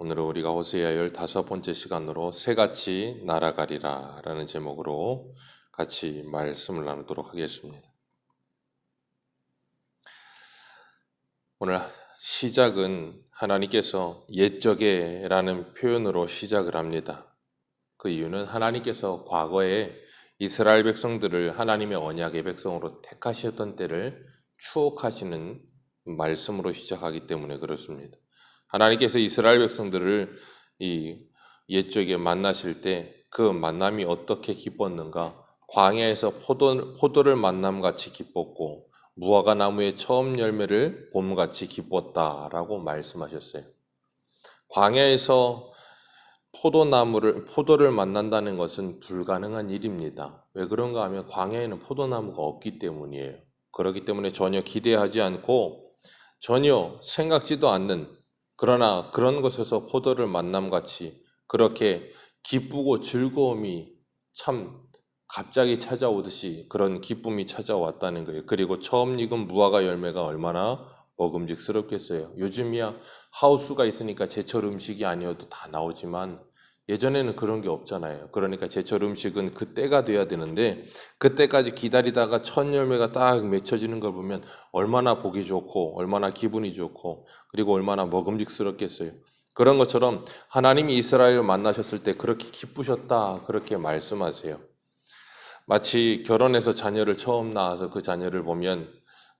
오늘은 우리가 호세아 15번째 시간으로 새같이 날아가리라 라는 제목으로 같이 말씀을 나누도록 하겠습니다. 오늘 시작은 하나님께서 옛적에 라는 표현으로 시작을 합니다. 그 이유는 하나님께서 과거에 이스라엘 백성들을 하나님의 언약의 백성으로 택하셨던 때를 추억하시는 말씀으로 시작하기 때문에 그렇습니다. 하나님께서 이스라엘 백성들을 이 옛적에 만나실 때 그 만남이 어떻게 기뻤는가? 광야에서 포도를 만남같이 기뻤고 무화과 나무의 처음 열매를 봄같이 기뻤다라고 말씀하셨어요. 광야에서 포도를 만난다는 것은 불가능한 일입니다. 왜 그런가 하면 광야에는 포도나무가 없기 때문이에요. 그렇기 때문에 전혀 기대하지 않고 전혀 생각지도 않는, 그러나 그런 곳에서 포도를 만남같이 그렇게 기쁘고 즐거움이 참 갑자기 찾아오듯이 그런 기쁨이 찾아왔다는 거예요. 그리고 처음 익은 무화과 열매가 얼마나 먹음직스럽겠어요. 요즘이야 하우스가 있으니까 제철 음식이 아니어도 다 나오지만 예전에는 그런 게 없잖아요. 그러니까 제철 음식은 그때가 돼야 되는데 그때까지 기다리다가 첫 열매가 딱 맺혀지는 걸 보면 얼마나 보기 좋고 얼마나 기분이 좋고 그리고 얼마나 먹음직스럽겠어요. 그런 것처럼 하나님이 이스라엘을 만나셨을 때 그렇게 기쁘셨다 그렇게 말씀하세요. 마치 결혼해서 자녀를 처음 낳아서 그 자녀를 보면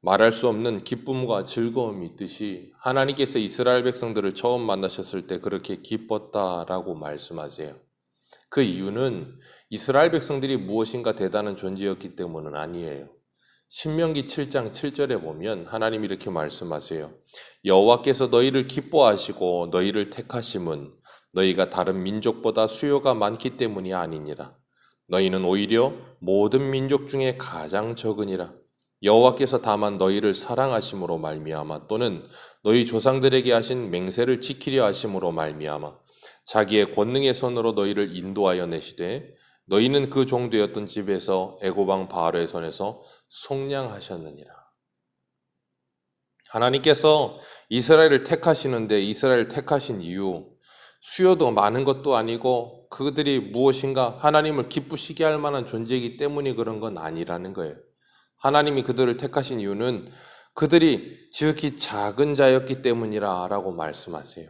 말할 수 없는 기쁨과 즐거움이 있듯이 하나님께서 이스라엘 백성들을 처음 만나셨을 때 그렇게 기뻤다라고 말씀하세요. 그 이유는 이스라엘 백성들이 무엇인가 대단한 존재였기 때문은 아니에요. 신명기 7장 7절에 보면 하나님이 이렇게 말씀하세요. 여호와께서 너희를 기뻐하시고 너희를 택하심은 너희가 다른 민족보다 수요가 많기 때문이 아니니라. 너희는 오히려 모든 민족 중에 가장 적으니라. 여호와께서 다만 너희를 사랑하심으로 말미암아 또는 너희 조상들에게 하신 맹세를 지키려 하심으로 말미암아 자기의 권능의 손으로 너희를 인도하여 내시되 너희는 그 종되었던 집에서 애굽 왕 바알의 손에서 속량하셨느니라. 하나님께서 이스라엘을 택하시는데 이스라엘을 택하신 이유, 수요도 많은 것도 아니고 그들이 무엇인가 하나님을 기쁘시게 할 만한 존재이기 때문이 그런 건 아니라는 거예요. 하나님이 그들을 택하신 이유는 그들이 지극히 작은 자였기 때문이라 라고 말씀하세요.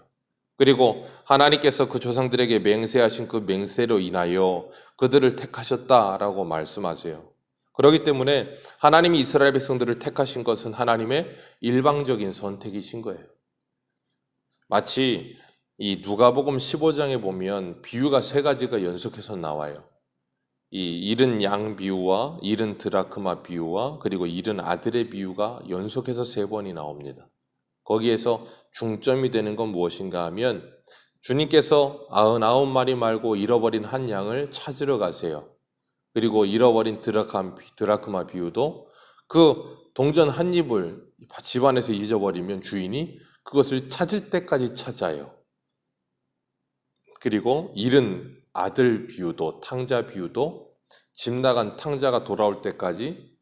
그리고 하나님께서 그 조상들에게 맹세하신 그 맹세로 인하여 그들을 택하셨다라고 말씀하세요. 그렇기 때문에 하나님이 이스라엘 백성들을 택하신 것은 하나님의 일방적인 선택이신 거예요. 마치 이 누가복음 15장에 보면 비유가 3가지가 연속해서 나와요. 이 잃은 양 비유와 잃은 드라크마 비유와 그리고 잃은 아들의 비유가 연속해서 3번이 나옵니다. 거기에서 중점이 되는 건 무엇인가 하면 주님께서 99마리 말고 잃어버린 한 양을 찾으러 가세요. 그리고 잃어버린 드라크마 비유도 그 동전 한 입을 집안에서 잊어버리면 주인이 그것을 찾을 때까지 찾아요. 그리고 잃은 아들 비유도, 탕자 비유도 집 나간 탕자가 돌아올 때까지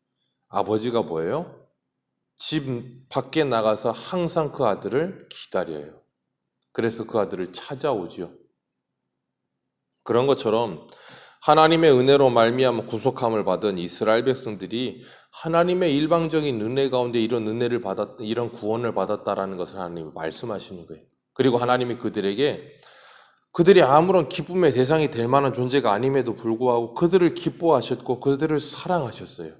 아버지가 뭐예요? 집 밖에 나가서 항상 그 아들을 기다려요. 그래서 그 아들을 찾아오지요. 그런 것처럼 하나님의 은혜로 말미암아 구속함을 받은 이스라엘 백성들이 하나님의 일방적인 은혜 가운데 이런 은혜를 받았, 이런 구원을 받았다라는 것을 하나님이 말씀하시는 거예요. 그리고 하나님이 그들이 아무런 기쁨의 대상이 될 만한 존재가 아님에도 불구하고 그들을 기뻐하셨고 그들을 사랑하셨어요.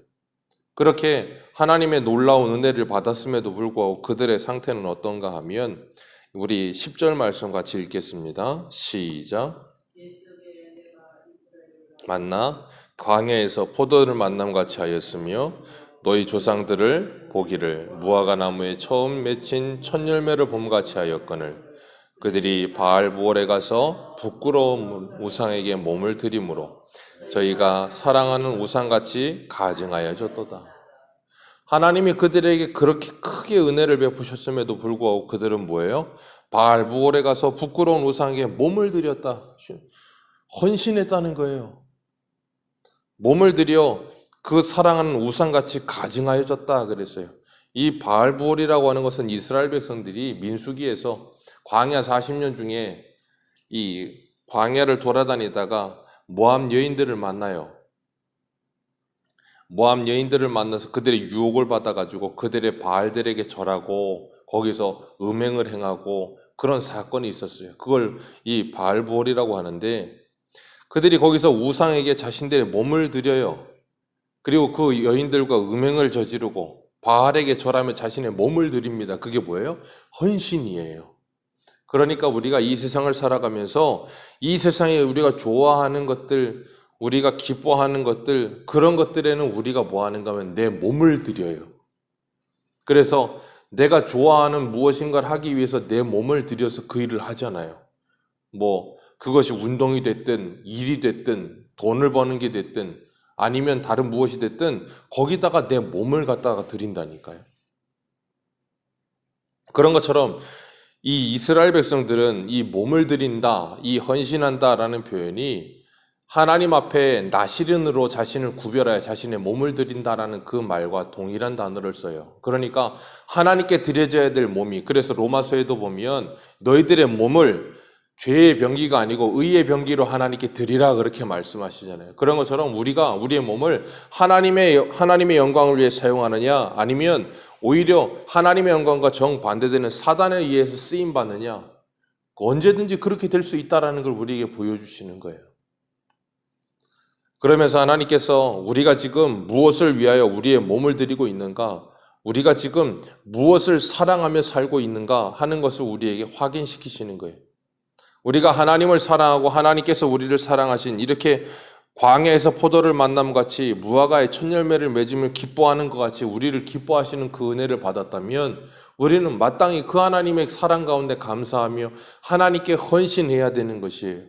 그렇게 하나님의 놀라운 은혜를 받았음에도 불구하고 그들의 상태는 어떤가 하면 우리 10절 말씀 같이 읽겠습니다. 시작. 만나 광야에서 포도를 만남같이 하였으며 너희 조상들을 보기를 무화과 나무에 처음 맺힌 첫 열매를 봄같이 하였거늘 그들이 바알부올에 가서 부끄러운 우상에게 몸을 들이므로 저희가 사랑하는 우상같이 가증하여 줬도다. 하나님이 그들에게 그렇게 크게 은혜를 베푸셨음에도 불구하고 그들은 뭐예요? 바알부올에 가서 부끄러운 우상에게 몸을 들였다. 헌신했다는 거예요. 몸을 들여 그 사랑하는 우상같이 가증하여 줬다 그랬어요. 이 바알부올이라고 하는 것은 이스라엘 백성들이 민수기에서 광야 40년 중에 이 광야를 돌아다니다가 모압 여인들을 만나요. 모압 여인들을 만나서 그들의 유혹을 받아가지고 그들의 바알들에게 절하고 거기서 음행을 행하고 그런 사건이 있었어요. 그걸 이 바알부올이라고 하는데, 그들이 거기서 우상에게 자신들의 몸을 드려요. 그리고 그 여인들과 음행을 저지르고 바알에게 절하며 자신의 몸을 드립니다. 그게 뭐예요? 헌신이에요. 그러니까 우리가 이 세상을 살아가면서 이 세상에 우리가 좋아하는 것들, 우리가 기뻐하는 것들, 그런 것들에는 우리가 뭐 하는가 하면 내 몸을 드려요. 그래서 내가 좋아하는 무엇인가를 하기 위해서 내 몸을 들여서 그 일을 하잖아요. 그것이 운동이 됐든 일이 됐든 돈을 버는 게 됐든 아니면 다른 무엇이 됐든 거기다가 내 몸을 갖다가 드린다니까요. 그런 것처럼 이 이스라엘 백성들은 이 몸을 드린다, 이 헌신한다라는 표현이 하나님 앞에 나시른으로 자신을 구별하여 자신의 몸을 드린다라는 그 말과 동일한 단어를 써요. 그러니까 하나님께 드려져야 될 몸이, 그래서 로마서에도 보면 너희들의 몸을 죄의 병기가 아니고 의의 병기로 하나님께 드리라 그렇게 말씀하시잖아요. 그런 것처럼 우리가 우리의 몸을 하나님의 영광을 위해 사용하느냐, 아니면 오히려 하나님의 영광과 정반대되는 사단에 의해서 쓰임 받느냐, 언제든지 그렇게 될 수 있다라는 걸 우리에게 보여주시는 거예요. 그러면서 하나님께서 우리가 지금 무엇을 위하여 우리의 몸을 드리고 있는가, 우리가 지금 무엇을 사랑하며 살고 있는가 하는 것을 우리에게 확인시키시는 거예요. 우리가 하나님을 사랑하고 하나님께서 우리를 사랑하신, 이렇게 광야에서 포도를 만남같이 무화과의 첫 열매를 맺으며 기뻐하는 것 같이 우리를 기뻐하시는 그 은혜를 받았다면 우리는 마땅히 그 하나님의 사랑 가운데 감사하며 하나님께 헌신해야 되는 것이에요.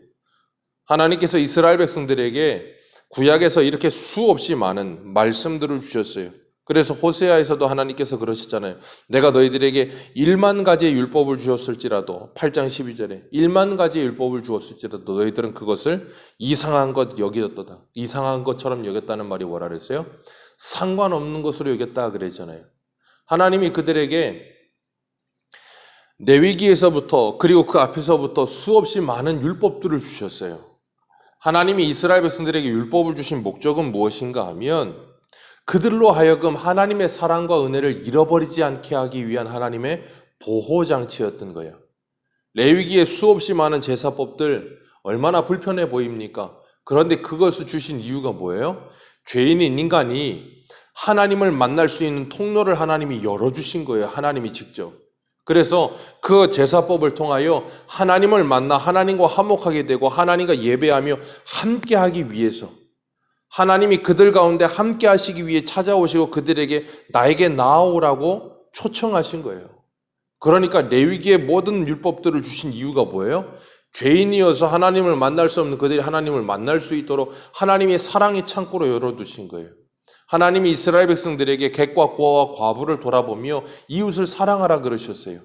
하나님께서 이스라엘 백성들에게 구약에서 이렇게 수없이 많은 말씀들을 주셨어요. 그래서 호세아에서도 하나님께서 그러시잖아요. 내가 너희들에게 1만 가지의 율법을 주었을지라도, 8장 12절에 1만 가지의 율법을 주었을지라도 너희들은 그것을 이상한 것 여겼도다. 이상한 것처럼 여겼다는 말이 뭐라 그랬어요? 상관없는 것으로 여겼다 그랬잖아요. 하나님이 그들에게 레위기에서부터 그리고 그 앞에서부터 수없이 많은 율법들을 주셨어요. 하나님이 이스라엘 백성들에게 율법을 주신 목적은 무엇인가 하면 그들로 하여금 하나님의 사랑과 은혜를 잃어버리지 않게 하기 위한 하나님의 보호장치였던 거예요. 레위기의 수없이 많은 제사법들 얼마나 불편해 보입니까? 그런데 그것을 주신 이유가 뭐예요? 죄인인 인간이 하나님을 만날 수 있는 통로를 하나님이 열어주신 거예요. 하나님이 직접. 그래서 그 제사법을 통하여 하나님을 만나 하나님과 화목하게 되고 하나님과 예배하며 함께하기 위해서, 하나님이 그들 가운데 함께 하시기 위해 찾아오시고 그들에게 나에게 나아오라고 초청하신 거예요. 그러니까 레위기의 모든 율법들을 주신 이유가 뭐예요? 죄인이어서 하나님을 만날 수 없는 그들이 하나님을 만날 수 있도록 하나님의 사랑의 창고로 열어두신 거예요. 하나님이 이스라엘 백성들에게 객과 고아와 과부를 돌아보며 이웃을 사랑하라 그러셨어요.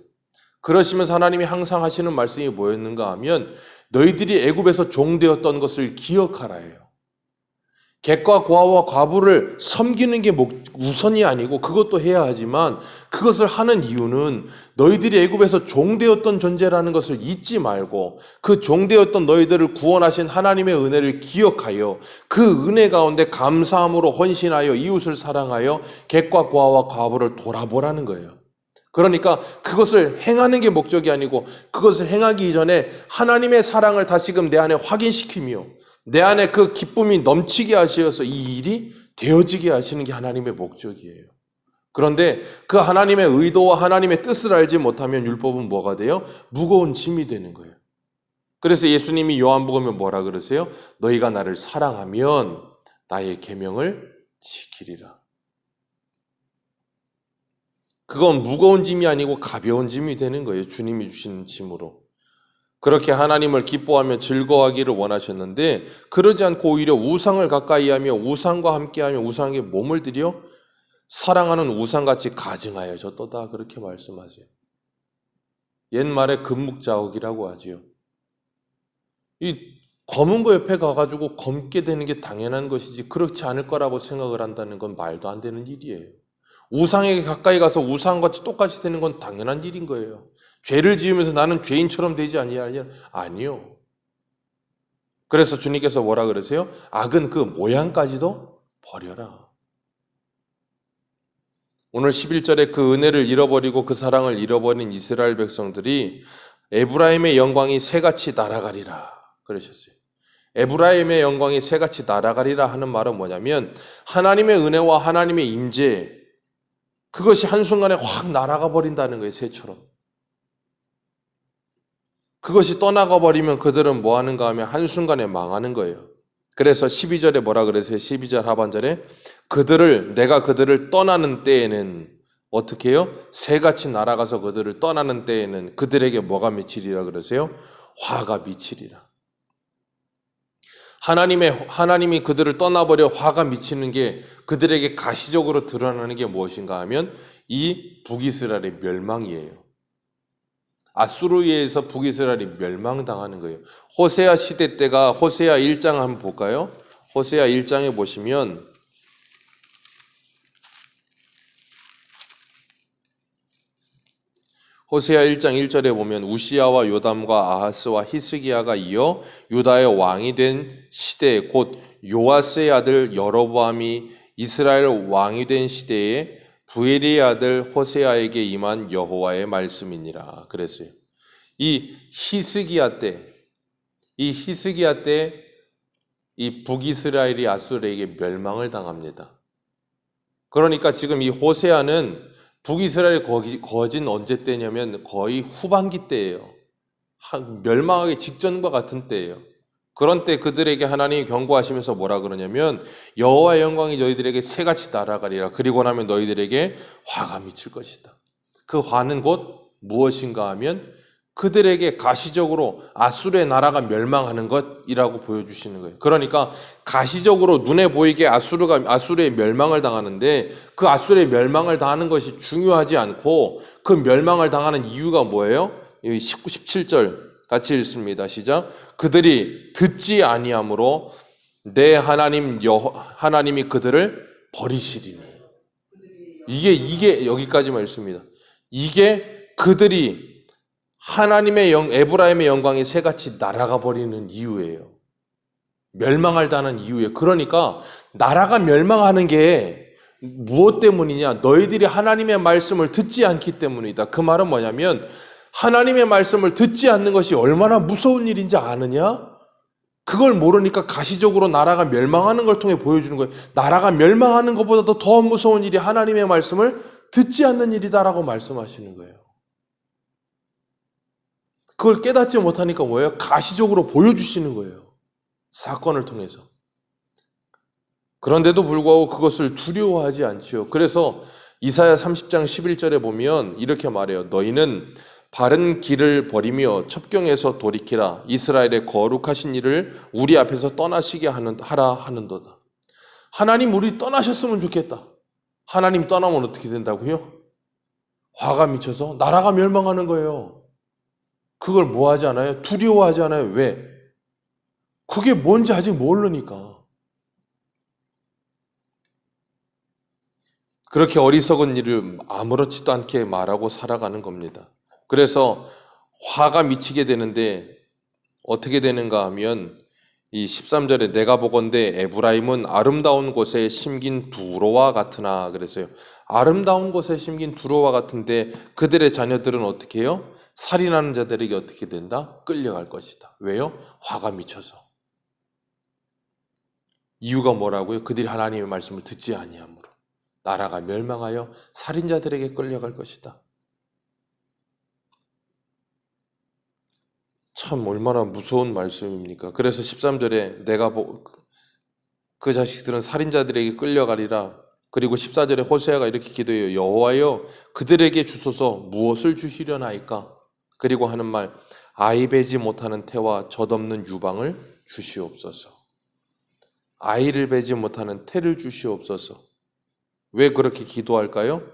그러시면서 하나님이 항상 하시는 말씀이 뭐였는가 하면 너희들이 애굽에서 종되었던 것을 기억하라예요. 객과 고아와 과부를 섬기는 게 우선이 아니고 그것도 해야 하지만 그것을 하는 이유는 너희들이 애굽에서 종되었던 존재라는 것을 잊지 말고 그 종되었던 너희들을 구원하신 하나님의 은혜를 기억하여 그 은혜 가운데 감사함으로 헌신하여 이웃을 사랑하여 객과 고아와 과부를 돌아보라는 거예요. 그러니까 그것을 행하는 게 목적이 아니고 그것을 행하기 이전에 하나님의 사랑을 다시금 내 안에 확인시키며 내 안에 그 기쁨이 넘치게 하셔서 이 일이 되어지게 하시는 게 하나님의 목적이에요. 그런데 그 하나님의 의도와 하나님의 뜻을 알지 못하면 율법은 뭐가 돼요? 무거운 짐이 되는 거예요. 그래서 예수님이 요한복음에 뭐라 그러세요? 너희가 나를 사랑하면 나의 계명을 지키리라. 그건 무거운 짐이 아니고 가벼운 짐이 되는 거예요. 주님이 주시는 짐으로. 그렇게 하나님을 기뻐하며 즐거워하기를 원하셨는데 그러지 않고 오히려 우상을 가까이하며 우상과 함께하며 우상에게 몸을 들여 사랑하는 우상같이 가증하여졌도다 그렇게 말씀하세요. 옛말에 금묵자옥이라고 하지요. 이 검은 거 옆에 가가지고 검게 되는 게 당연한 것이지 그렇지 않을 거라고 생각을 한다는 건 말도 안 되는 일이에요. 우상에게 가까이 가서 우상같이 똑같이 되는 건 당연한 일인 거예요. 죄를 지으면서 나는 죄인처럼 되지 아니하냐? 아니요. 그래서 주님께서 뭐라 그러세요? 악은 그 모양까지도 버려라. 오늘 11절에 그 은혜를 잃어버리고 그 사랑을 잃어버린 이스라엘 백성들이 에브라임의 영광이 새같이 날아가리라 그러셨어요. 에브라임의 영광이 새같이 날아가리라 하는 말은 뭐냐면 하나님의 은혜와 하나님의 임재, 그것이 한순간에 확 날아가 버린다는 거예요. 새처럼. 그것이 떠나가 버리면 그들은 뭐 하는가 하면 한순간에 망하는 거예요. 그래서 12절에 뭐라 그러세요? 12절 하반절에 내가 그들을 떠나는 때에는 어떻게 해요? 새같이 날아가서 그들을 떠나는 때에는 그들에게 뭐가 미치리라 그러세요? 화가 미치리라. 하나님이 그들을 떠나버려 화가 미치는 게 그들에게 가시적으로 드러나는 게 무엇인가 하면 이 북이스라엘의 멸망이에요. 아수르에 의해서 북이스라엘이 멸망당하는 거예요. 호세아 시대 때가 호세아 1장 한번 볼까요? 호세아 1장에 보시면 호세아 1장 1절에 보면 우시야와 요담과 아하스와 히스기야가 이어 유다의 왕이 된 시대 곧 요아스의 아들 여로보암이 이스라엘 왕이 된 시대에 부엘의 아들 호세아에게 임한 여호와의 말씀이니라 그랬어요. 이 히스기야 때 이 북이스라엘이 아수르에게 멸망을 당합니다. 그러니까 지금 이 호세아는 북이스라엘 거진 언제 때냐면 거의 후반기 때예요. 멸망하기 직전과 같은 때예요. 그런 때 그들에게 하나님이 경고하시면서 뭐라 그러냐면 여호와의 영광이 너희들에게 새같이 날아가리라. 그리고 나면 너희들에게 화가 미칠 것이다. 그 화는 곧 무엇인가 하면 그들에게 가시적으로 아수르의 나라가 멸망하는 것이라고 보여주시는 거예요. 그러니까 가시적으로 눈에 보이게 아수르의 멸망을 당하는데 그 아수르의 멸망을 당하는 것이 중요하지 않고 그 멸망을 당하는 이유가 뭐예요? 19, 17절 같이 읽습니다. 시작. 그들이 듣지 아니함으로 내 하나님이 그들을 버리시리니. 이게 여기까지만 읽습니다. 이게 그들이 에브라임의 영광이 새같이 날아가 버리는 이유예요. 멸망을 당하는 이유예요. 그러니까 나라가 멸망하는 게 무엇 때문이냐? 너희들이 하나님의 말씀을 듣지 않기 때문이다. 그 말은 뭐냐면 하나님의 말씀을 듣지 않는 것이 얼마나 무서운 일인지 아느냐? 그걸 모르니까 가시적으로 나라가 멸망하는 걸 통해 보여주는 거예요. 나라가 멸망하는 것보다도 더 무서운 일이 하나님의 말씀을 듣지 않는 일이다라고 말씀하시는 거예요. 그걸 깨닫지 못하니까 뭐예요? 가시적으로 보여주시는 거예요. 사건을 통해서. 그런데도 불구하고 그것을 두려워하지 않지요. 그래서 이사야 30장 11절에 보면 이렇게 말해요. 너희는 바른 길을 버리며 첩경에서 돌이키라. 이스라엘의 거룩하신 일을 우리 앞에서 떠나시게 하라 하는도다. 하나님 우리 떠나셨으면 좋겠다. 하나님 떠나면 어떻게 된다고요? 화가 미쳐서 나라가 멸망하는 거예요. 그걸 뭐 하지 않아요? 두려워하지 않아요. 왜? 그게 뭔지 아직 모르니까. 그렇게 어리석은 일을 아무렇지도 않게 말하고 살아가는 겁니다. 그래서 화가 미치게 되는데 어떻게 되는가 하면 이 13절에 내가 보건대 에브라임은 아름다운 곳에 심긴 두로와 같으나 그랬어요. 아름다운 곳에 심긴 두로와 같은데 그들의 자녀들은 어떻게 해요? 살인하는 자들에게 어떻게 된다? 끌려갈 것이다. 왜요? 화가 미쳐서. 이유가 뭐라고요? 그들이 하나님의 말씀을 듣지 아니함으로 나라가 멸망하여 살인자들에게 끌려갈 것이다. 참 얼마나 무서운 말씀입니까? 그래서 13절에 그 자식들은 살인자들에게 끌려가리라. 그리고 14절에 호세아가 이렇게 기도해요. 여호와여 그들에게 주소서 무엇을 주시려나이까? 그리고 하는 말 아이 베지 못하는 태와 젖없는 유방을 주시옵소서. 아이를 베지 못하는 태를 주시옵소서. 왜 그렇게 기도할까요?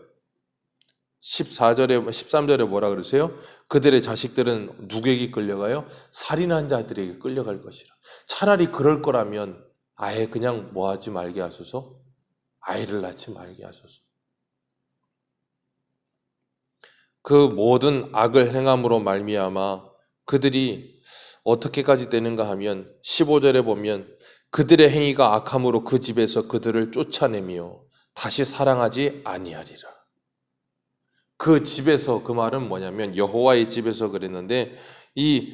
13절에 뭐라 그러세요? 그들의 자식들은 누구에게 끌려가요? 살인한 자들에게 끌려갈 것이라. 차라리 그럴 거라면 아예 그냥 뭐 하지 말게 하소서. 아이를 낳지 말게 하소서. 그 모든 악을 행함으로 말미암아 그들이 어떻게까지 되는가 하면 15절에 보면 그들의 행위가 악함으로 그 집에서 그들을 쫓아내며 다시 사랑하지 아니하리라. 그 집에서, 그 말은 뭐냐면 여호와의 집에서 그랬는데, 이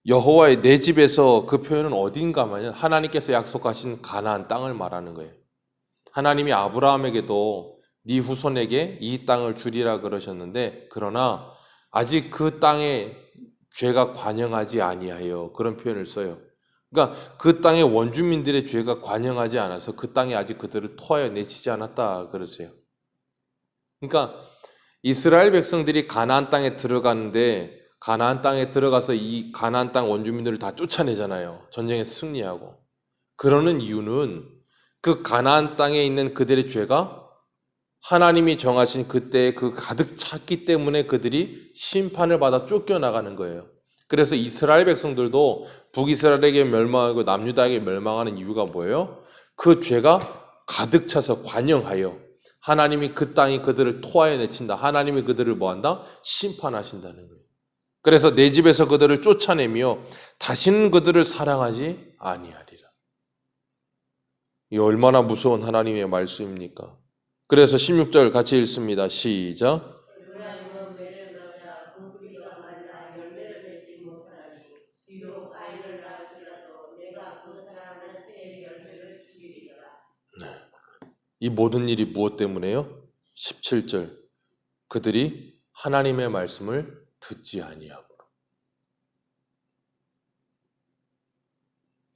여호와의 내 집에서 그 표현은 어딘가 하면 하나님께서 약속하신 가나안 땅을 말하는 거예요. 하나님이 아브라함에게도 네 후손에게 이 땅을 주리라 그러셨는데, 그러나 아직 그 땅에 죄가 관영하지 아니하여, 그런 표현을 써요. 그러니까 그 땅의 원주민들의 죄가 관영하지 않아서 그 땅에 아직 그들을 토하여 내치지 않았다 그러세요. 그러니까 이스라엘 백성들이 가나안 땅에 들어가는데, 가나안 땅에 들어가서 이 가나안 땅 원주민들을 다 쫓아내잖아요. 전쟁에 승리하고. 그러는 이유는 그 가나안 땅에 있는 그들의 죄가 하나님이 정하신 그때에 그 가득 찼기 때문에 그들이 심판을 받아 쫓겨나가는 거예요. 그래서 이스라엘 백성들도 북이스라엘에게 멸망하고 남유다에게 멸망하는 이유가 뭐예요? 그 죄가 가득 차서 관영하여 하나님이 그 땅이 그들을 토하여 내친다. 하나님이 그들을 뭐한다? 심판하신다는 거예요. 그래서 내 집에서 그들을 쫓아내며 다시는 그들을 사랑하지 아니하리라. 이 얼마나 무서운 하나님의 말씀입니까? 그래서 16절 같이 읽습니다. 시작. 이 모든 일이 무엇 때문에요? 17절. 그들이 하나님의 말씀을 듣지 아니하므로.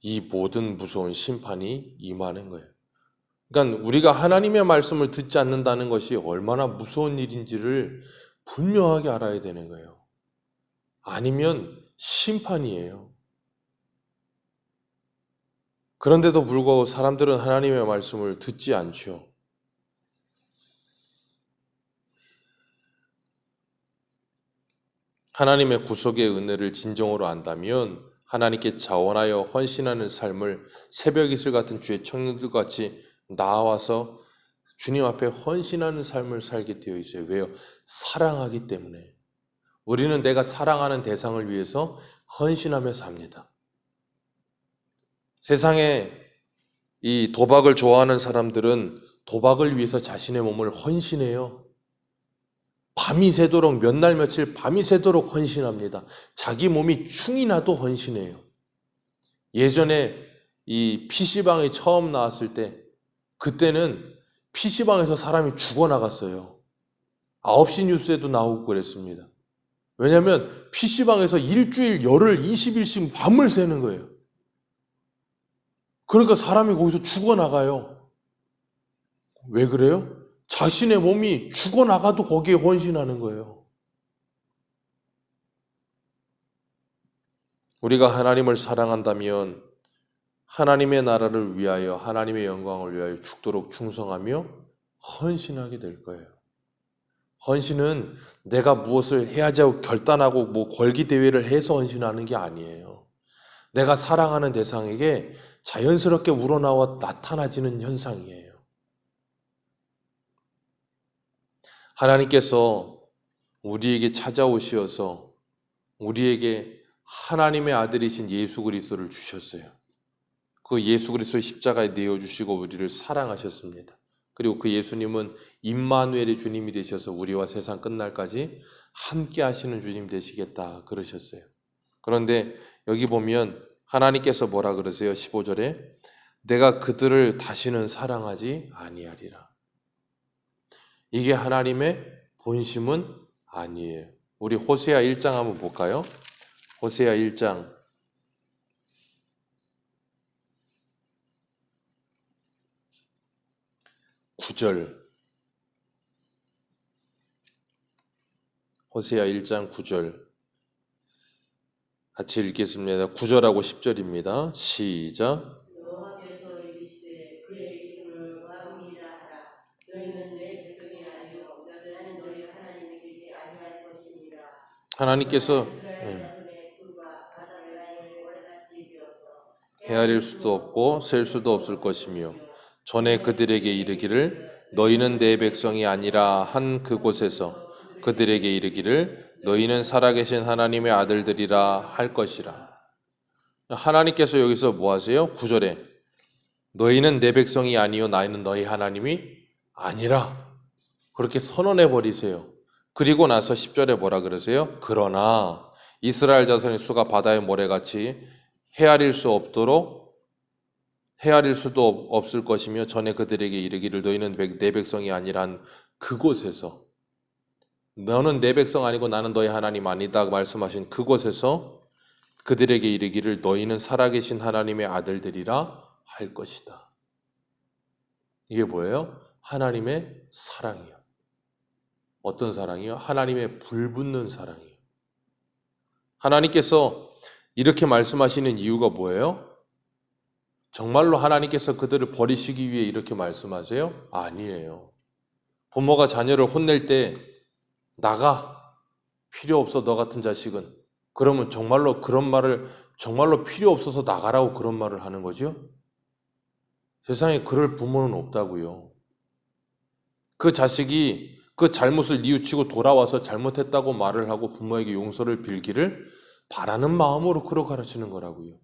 이 모든 무서운 심판이 임하는 거예요. 그러니까 우리가 하나님의 말씀을 듣지 않는다는 것이 얼마나 무서운 일인지를 분명하게 알아야 되는 거예요. 아니면 심판이에요. 그런데도 불구하고 사람들은 하나님의 말씀을 듣지 않죠. 하나님의 구속의 은혜를 진정으로 안다면 하나님께 자원하여 헌신하는 삶을 새벽 이슬 같은 주의 청년들과 같이 나와서 주님 앞에 헌신하는 삶을 살게 되어 있어요. 왜요? 사랑하기 때문에. 우리는 내가 사랑하는 대상을 위해서 헌신하며 삽니다. 세상에 이 도박을 좋아하는 사람들은 도박을 위해서 자신의 몸을 헌신해요. 밤이 새도록 몇 날 며칠 밤이 새도록 헌신합니다. 자기 몸이 충이 나도 헌신해요. 예전에 이 PC방이 처음 나왔을 때 그때는 PC방에서 사람이 죽어나갔어요. 9시 뉴스에도 나오고 그랬습니다. 왜냐하면 PC방에서 일주일 열흘 20일씩 밤을 새는 거예요. 그러니까 사람이 거기서 죽어나가요. 왜 그래요? 자신의 몸이 죽어나가도 거기에 헌신하는 거예요. 우리가 하나님을 사랑한다면 하나님의 나라를 위하여, 하나님의 영광을 위하여 죽도록 충성하며 헌신하게 될 거예요. 헌신은 내가 무엇을 해야지 하고 결단하고 뭐 걸기대회를 해서 헌신하는 게 아니에요. 내가 사랑하는 대상에게 자연스럽게 우러나와 나타나지는 현상이에요. 하나님께서 우리에게 찾아오시어서 우리에게 하나님의 아들이신 예수 그리스도를 주셨어요. 그 예수 그리스도의 십자가에 내어주시고 우리를 사랑하셨습니다. 그리고 그 예수님은 임마누엘의 주님이 되셔서 우리와 세상 끝날까지 함께 하시는 주님 되시겠다 그러셨어요. 그런데 여기 보면 하나님께서 뭐라 그러세요? 15절에 내가 그들을 다시는 사랑하지 아니하리라. 이게 하나님의 본심은 아니에요. 우리 호세아 1장 한번 볼까요? 호세아 1장 9절. 호세아 1장 9절 같이 읽겠습니다. 9절하고 10절입니다. 시작. 여호와께서 이르시되 그의 이름을 거룩이라 하라. 너희는 내 백성이 아니요 너희는 너희 하나님이 되지 아니할 것이니라. 하나님께서 헤아릴 수도 없고 셀 수도 없을 것이며 전에 그들에게 이르기를 너희는 내 백성이 아니라 한 그곳에서 그들에게 이르기를 너희는 살아계신 하나님의 아들들이라 할 것이라. 하나님께서 여기서 뭐 하세요? 9절에 너희는 내 백성이 아니요 나는 너희 하나님이 아니라 그렇게 선언해 버리세요. 그리고 나서 10절에 뭐라 그러세요? 그러나 이스라엘 자손의 수가 바다의 모래같이 헤아릴 수도 없을 것이며 전에 그들에게 이르기를 너희는 내 백성이 아니란 그곳에서 너는 내 백성 아니고 나는 너희 하나님 아니다 말씀하신 그곳에서 그들에게 이르기를 너희는 살아계신 하나님의 아들들이라 할 것이다. 이게 뭐예요? 하나님의 사랑이요. 어떤 사랑이요? 하나님의 불붙는 사랑이요. 하나님께서 이렇게 말씀하시는 이유가 뭐예요? 정말로 하나님께서 그들을 버리시기 위해 이렇게 말씀하세요? 아니에요. 부모가 자녀를 혼낼 때 나가, 필요 없어 너 같은 자식은. 그러면 정말로 그런 말을 정말로 필요 없어서 나가라고 그런 말을 하는 거죠? 세상에 그럴 부모는 없다고요. 그 자식이 그 잘못을 뉘우치고 돌아와서 잘못했다고 말을 하고 부모에게 용서를 빌기를 바라는 마음으로 그러 가르치는 거라고요.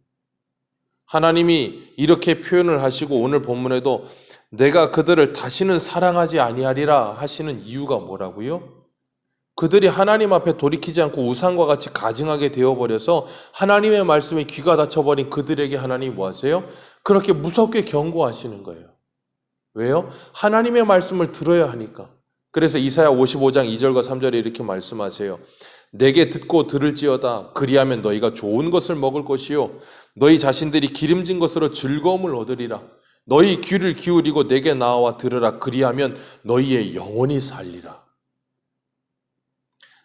하나님이 이렇게 표현을 하시고 오늘 본문에도 내가 그들을 다시는 사랑하지 아니하리라 하시는 이유가 뭐라고요? 그들이 하나님 앞에 돌이키지 않고 우상과 같이 가증하게 되어버려서 하나님의 말씀에 귀가 닫혀버린 그들에게 하나님이 뭐 하세요? 그렇게 무섭게 경고하시는 거예요. 왜요? 하나님의 말씀을 들어야 하니까. 그래서 이사야 55장 2절과 3절에 이렇게 말씀하세요. 내게 듣고 들을지어다. 그리하면 너희가 좋은 것을 먹을 것이요 너희 자신들이 기름진 것으로 즐거움을 얻으리라. 너희 귀를 기울이고 내게 나와 들으라. 그리하면 너희의 영혼이 살리라.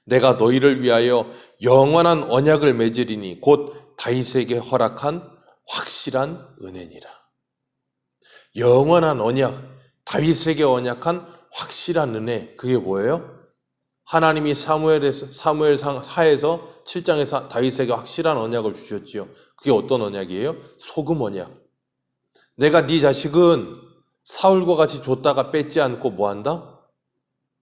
내가 너희를 위하여 영원한 언약을 맺으리니 곧 다윗에게 허락한 확실한 은혜니라. 영원한 언약, 다윗에게 언약한 확실한 은혜. 그게 뭐예요? 하나님이 사무엘사에서 7장에서 다윗에게 확실한 언약을 주셨지요. 그게 어떤 언약이에요? 소금 언약. 내가 네 자식은 사울과 같이 줬다가 뺏지 않고 뭐한다?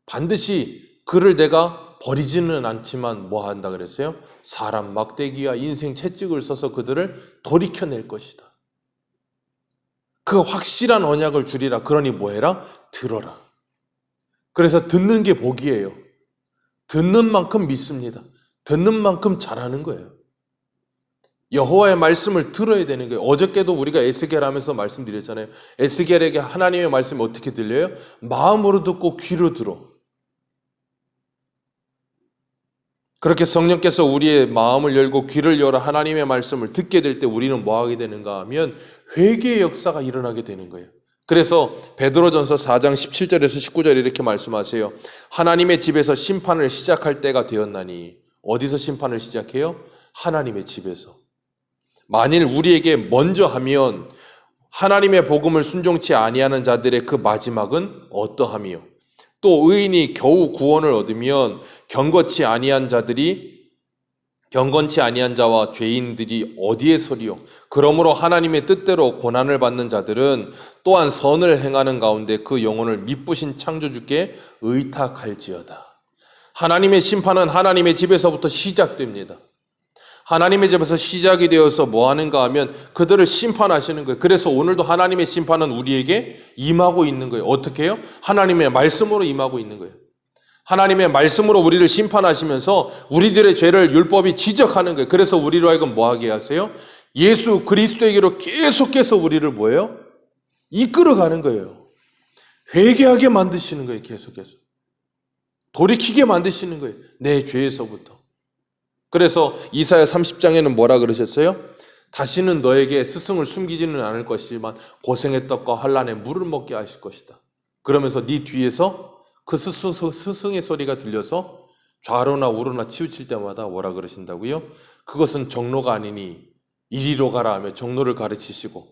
반드시 그를 내가 버리지는 않지만 뭐 한다 그랬어요? 사람 막대기와 인생 채찍을 써서 그들을 돌이켜낼 것이다. 그 확실한 언약을 주리라. 그러니 뭐 해라? 들어라. 그래서 듣는 게 복이에요. 듣는 만큼 믿습니다. 듣는 만큼 잘하는 거예요. 여호와의 말씀을 들어야 되는 거예요. 어저께도 우리가 에스겔 하면서 말씀드렸잖아요. 에스겔에게 하나님의 말씀이 어떻게 들려요? 마음으로 듣고 귀로 들어. 그렇게 성령께서 우리의 마음을 열고 귀를 열어 하나님의 말씀을 듣게 될 때 우리는 뭐 하게 되는가 하면 회개의 역사가 일어나게 되는 거예요. 그래서 베드로전서 4장 17절에서 19절에 이렇게 말씀하세요. 하나님의 집에서 심판을 시작할 때가 되었나니. 어디서 심판을 시작해요? 하나님의 집에서. 만일 우리에게 먼저 하면 하나님의 복음을 순종치 아니하는 자들의 그 마지막은 어떠하며 또 의인이 겨우 구원을 얻으면 경건치 아니한 자와 죄인들이 어디에 서리요? 그러므로 하나님의 뜻대로 고난을 받는 자들은 또한 선을 행하는 가운데 그 영혼을 미쁘신 창조주께 의탁할지어다. 하나님의 심판은 하나님의 집에서부터 시작됩니다. 하나님의 집에서 시작이 되어서 뭐 하는가 하면 그들을 심판하시는 거예요. 그래서 오늘도 하나님의 심판은 우리에게 임하고 있는 거예요. 어떻게 해요? 하나님의 말씀으로 임하고 있는 거예요. 하나님의 말씀으로 우리를 심판하시면서 우리들의 죄를 율법이 지적하는 거예요. 그래서 우리로 하여금 뭐 하게 하세요? 예수 그리스도에게로 계속해서 우리를 뭐예요? 이끌어가는 거예요. 회개하게 만드시는 거예요. 계속해서. 돌이키게 만드시는 거예요. 내 죄에서부터. 그래서 이사야 30장에는 뭐라 그러셨어요? 다시는 너에게 스승을 숨기지는 않을 것이지만 고생의 떡과 환난의 물을 먹게 하실 것이다. 그러면서 네 뒤에서 그 스승의 소리가 들려서 좌로나 우로나 치우칠 때마다 뭐라 그러신다고요? 그것은 정로가 아니니 이리로 가라 하며 정로를 가르치시고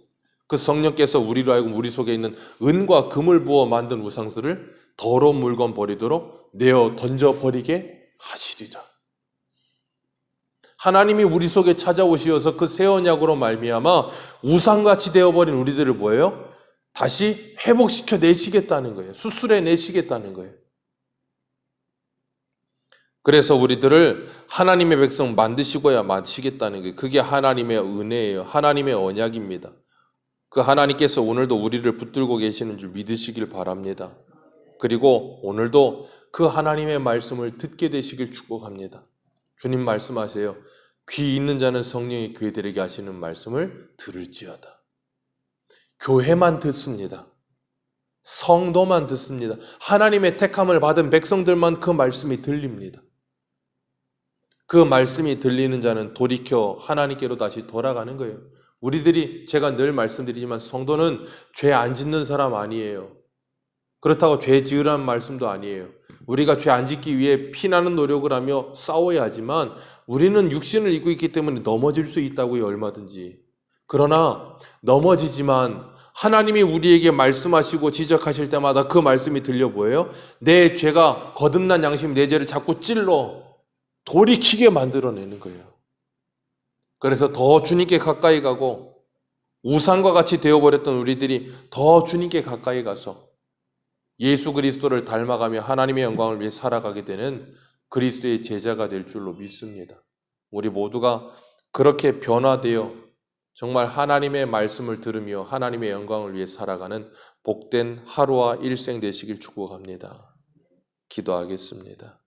그 성령께서 우리로 하여금 우리 속에 있는 은과 금을 부어 만든 우상들을 더러운 물건 버리도록 내어 던져버리게 하시리라. 하나님이 우리 속에 찾아오시어서 그 새 언약으로 말미암아 우상같이 되어버린 우리들을 뭐예요? 다시 회복시켜 내시겠다는 거예요. 수술해 내시겠다는 거예요. 그래서 우리들을 하나님의 백성 만드시고야 마치겠다는 게 그게 하나님의 은혜예요. 하나님의 언약입니다. 그 하나님께서 오늘도 우리를 붙들고 계시는 줄 믿으시길 바랍니다. 그리고 오늘도 그 하나님의 말씀을 듣게 되시길 축복합니다. 주님 말씀하세요. 귀 있는 자는 성령이 그들에게 하시는 말씀을 들을지어다. 교회만 듣습니다. 성도만 듣습니다. 하나님의 택함을 받은 백성들만 그 말씀이 들립니다. 그 말씀이 들리는 자는 돌이켜 하나님께로 다시 돌아가는 거예요. 우리들이 제가 늘 말씀드리지만 성도는 죄 안 짓는 사람 아니에요. 그렇다고 죄 지으라는 말씀도 아니에요. 우리가 죄 안 짓기 위해 피나는 노력을 하며 싸워야 하지만 우리는 육신을 입고 있기 때문에 넘어질 수 있다고요, 얼마든지. 그러나 넘어지지만 하나님이 우리에게 말씀하시고 지적하실 때마다 그 말씀이 들려 보여요. 내 죄가 거듭난 양심, 내 죄를 자꾸 찔러 돌이키게 만들어내는 거예요. 그래서 더 주님께 가까이 가고 우상과 같이 되어버렸던 우리들이 더 주님께 가까이 가서 예수 그리스도를 닮아가며 하나님의 영광을 위해 살아가게 되는 그리스도의 제자가 될 줄로 믿습니다. 우리 모두가 그렇게 변화되어 정말 하나님의 말씀을 들으며 하나님의 영광을 위해 살아가는 복된 하루와 일생 되시길 축복합니다. 기도하겠습니다.